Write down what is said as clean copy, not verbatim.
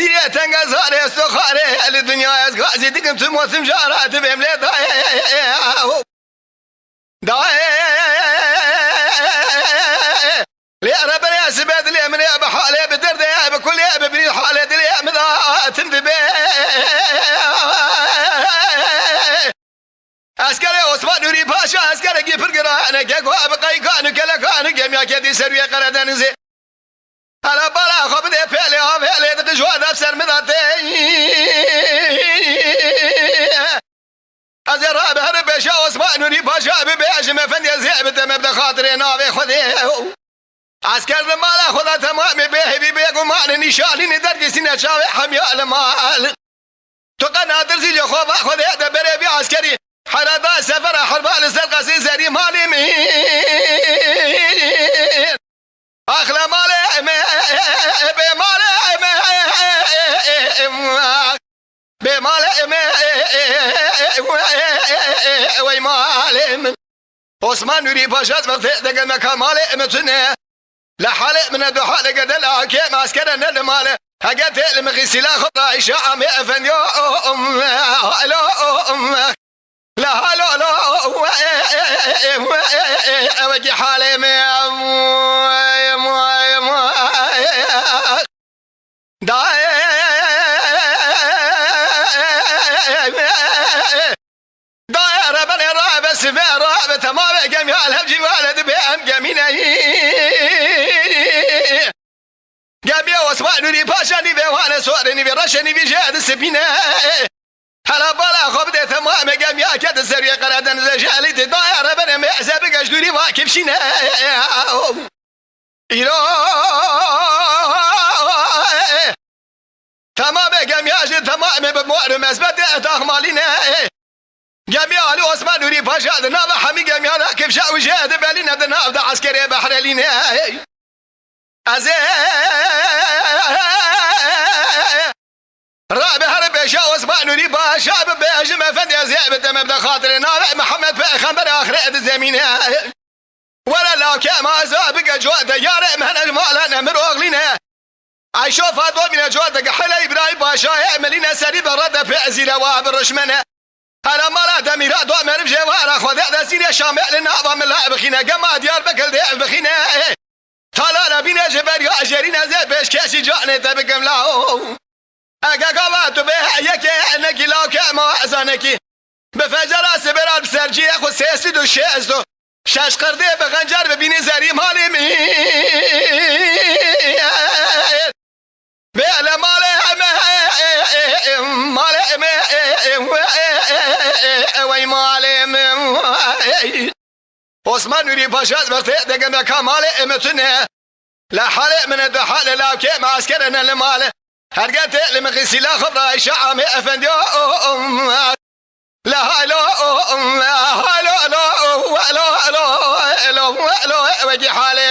بيري تنقزار استخاري للدنيا يزقازي دقم تموتم جارات بيملي داي لي ربنا سبد لي من بحالي بدرد بكل ببري حالي دلي مذا تندبي عسكري عثمان نوري باشا عسكري جيبر قرانا جاكوا بقاي كانوا كلا كانوا جميع كدي سروي قردان زي على بالا خبدي فعلي فعلي دقجوا نفسر مذاتي أزراب هرب باشا عثمان نوري باشا ببيش مفندي زيبت مبدا خاطري نافي خذي عسكر مالا خذا تمام بيه بيقو مال نشاني ندرج سنة شاوي حمي المال تقنا درزي جو خوفا خذي هذا بري عسكري حردا سفر حربال سرقة سيسري مالي مين أخلا مالي بمالي وي مالي عثمان نوري باشات مفتق دقل مكان مالي متنه لحالي من الدحالي قد الأكيم عسكرنا المالي هقت المغسلة خطا إشاء مئفن يا أم لا لا لا لا وجي حالي داير بني راب سفير راب تمام جميع الهبجي والد بهم جميني جميع واسمع نوري باشاني بيوانا سوارني برشني بجاد السبينة هلا بالا خبدي تمام جميع كد السرية قردن زجالي داير بني محسابك اجدوري واكب شينا تمام جميع تمام بمؤرم اسبت تخمالينا جميع العثمان نوري باشا دنا حمي جميع كيف شاء وجاد بالينا دنا دا عسكري بحر لينا ازي رابع هرب باشا عثمان نوري باشا بباش ما فندي ازي بدم بدا خاطر نابع محمد بخنبر اخر الزمين ولا لا كما زابق جواد ديار من المال نمر اغلينا عيشوف هذا من جواد حلا ابراهيم باشا يعملنا سريب رد في ازيل وابرشمنه أنا مرا دميرا دو مرف جوارا خذ دسين شامل لنا من لا بخينا جما ديار بكل ديع بخينا طلعنا بينا جبر يا أجرينا زي بيش كاسي جانا تبقم لاو أجاكوات به يك إنك لا كما أزانك بفجر سبرا بسرجي أخو سيسي دو شيزو شاش قردي بخنجر ببيني زري مالي مي بيلا مالي وي مالي عثمان نوري باشا بختي دقم كمالي متنه لا حال من الدحال لا كيم عسكرنا المال هرقت لمغسلا خبر إشاعة مئفن يا لا لا لا لا لا لا وجي حالي